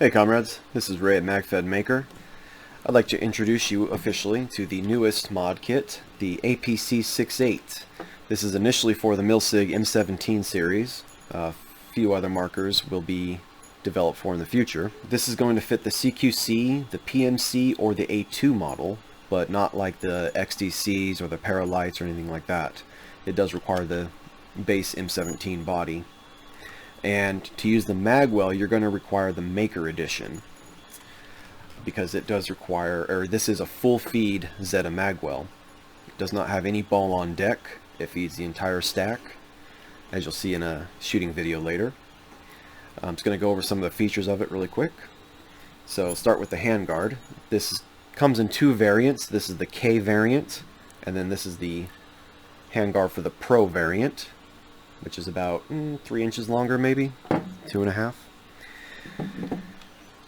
Hey comrades, this is Ray at Magfed Maker. I'd like to introduce you officially to the newest mod kit, the APC-68. This is initially for the Milsig M17 series. A few other markers will be developed for in the future. This is going to fit the CQC, the PMC, or the A2 model, but not like the XDCs or the Paralights or anything like that. It does require the base M17 body. And to use the Magwell, you're going to require the Maker Edition, because it does require, or this is a full feed Zeta Magwell. It does not have any ball on deck. It feeds the entire stack, as you'll see in a shooting video later. I'm just going to go over some of the features of it really quick. So start with the handguard. This comes in two variants. This is the K variant, and then this is the handguard for the Pro variant, which is about 3 inches longer, maybe 2.5.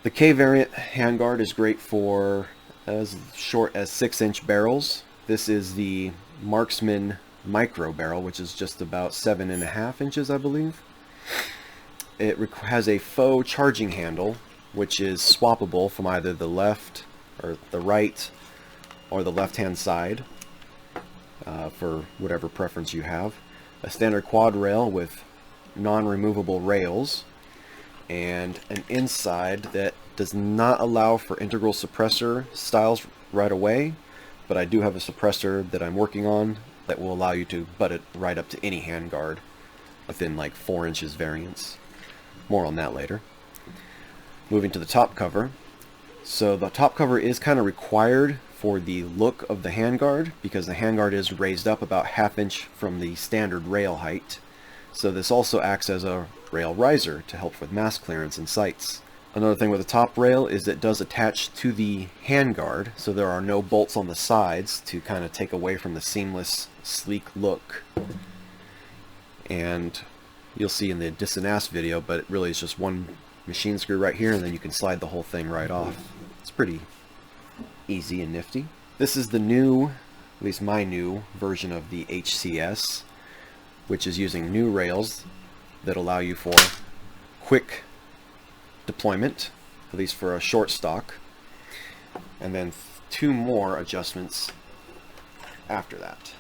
The K variant handguard is great for as short as 6-inch barrels. This is the Marksman micro barrel, which is just about 7.5 inches, I believe. It has a faux charging handle, which is swappable from either the left or the right or the left-hand side for whatever preference you have. A standard quad rail with non-removable rails, and an inside that does not allow for integral suppressor styles right away, but I do have a suppressor that I'm working on that will allow you to butt it right up to any handguard within like 4 inches variance. More on that later. Moving to the top cover. So the top cover is kind of required for the look of the handguard, because the handguard is raised up about 1/2 inch from the standard rail height. So this also acts as a rail riser to help with mass clearance in sights. Another thing with the top rail is it does attach to the handguard, so there are no bolts on the sides to kind of take away from the seamless, sleek look. And you'll see in the Disassess video, but it really is just one machine screw right here, and then you can slide the whole thing right off. It's pretty easy and nifty. This is the new, at least my new, version of the HCS, which is using new rails that allow you for quick deployment, at least for a short stock, and then 2 more adjustments after that.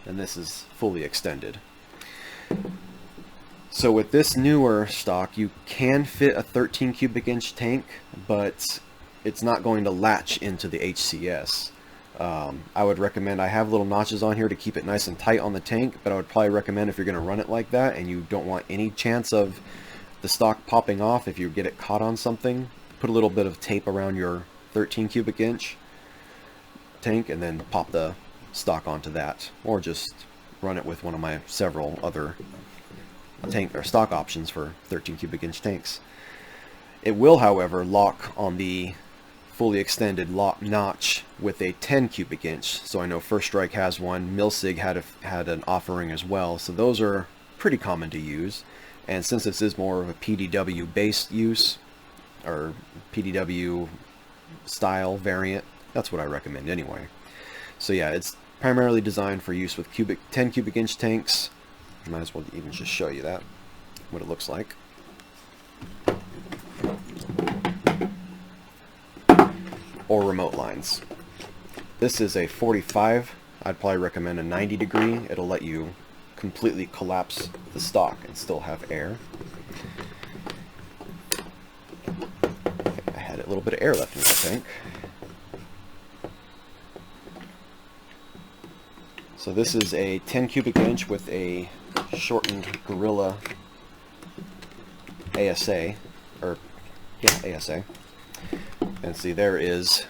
And this is fully extended. So with this newer stock, you can fit a 13 cubic inch tank, but it's not going to latch into the HCS. I would recommend, I have little notches on here to keep it nice and tight on the tank, but I would probably recommend, if you're going to run it like that and you don't want any chance of the stock popping off if you get it caught on something, put a little bit of tape around your 13 cubic inch tank and then pop the stock onto that, or just run it with one of my several other tank or stock options for 13 cubic inch tanks. It will, however, lock on the fully extended lock notch with a 10 cubic inch. So I know First Strike has one, Milsig had an offering as well, so those are pretty common to use. And since this is more of a PDW based use, or PDW style variant, that's what I recommend anyway. So yeah, it's primarily designed for use with 10 cubic inch tanks. Might as well even just show you that, what it looks like. Or remote lines. This is a 45. I'd probably recommend a 90 degree. It'll let you completely collapse the stock and still have air. I had a little bit of air left in the tank. So this is a 10 cubic inch with a shortened Gorilla ASA, or yeah, ASA. And see, there is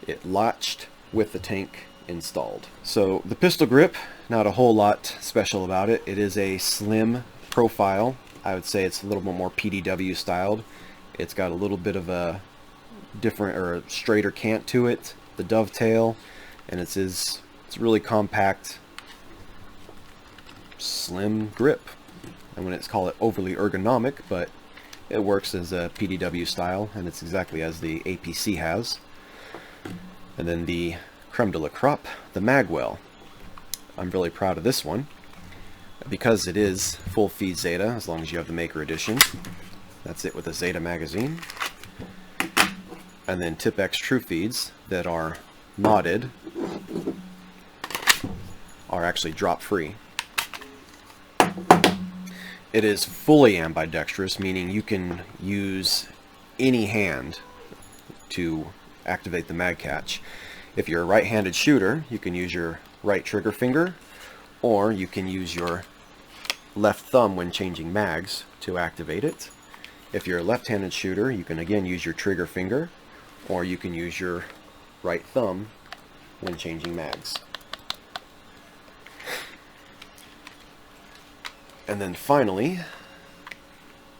it latched with the tank installed. So the pistol grip, not a whole lot special about it. It is a slim profile. I would say it's a little bit more PDW styled. It's got a little bit of a different or a straighter cant to it, the dovetail, and it's really compact, slim grip. I wouldn't call it overly ergonomic, but it works as a PDW style, and it's exactly as the APC has. And then the creme de la crop, the Magwell. I'm really proud of this one because it is full feed Zeta, as long as you have the Maker Edition. That's it with a Zeta magazine. And then TiPX true feeds that are modded are actually drop free. It is fully ambidextrous, meaning you can use any hand to activate the mag catch. If you're a right-handed shooter, you can use your right trigger finger, or you can use your left thumb when changing mags to activate it. If you're a left-handed shooter, you can again use your trigger finger, or you can use your right thumb when changing mags. And then finally,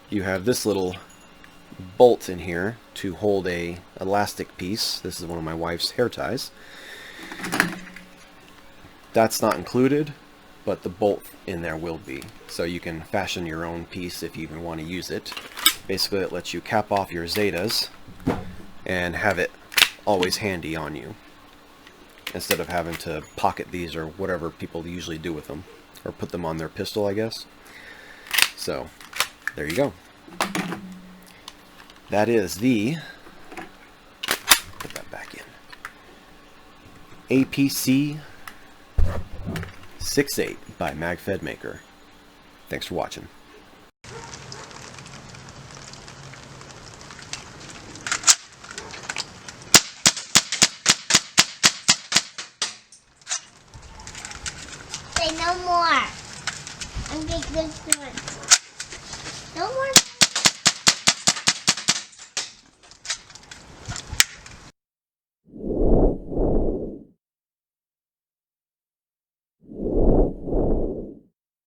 you have this little bolt in here to hold a elastic piece. This is one of my wife's hair ties. That's not included, but the bolt in there will be. So you can fashion your own piece if you even want to use it. Basically, it lets you cap off your Zetas and have it always handy on you, instead of having to pocket these or whatever people usually do with them, or put them on their pistol, I guess. So there you go. That is the, put that back in, APC-68 by Magfed maker. Thanks for watching. Say no more. I'm getting this one. No more.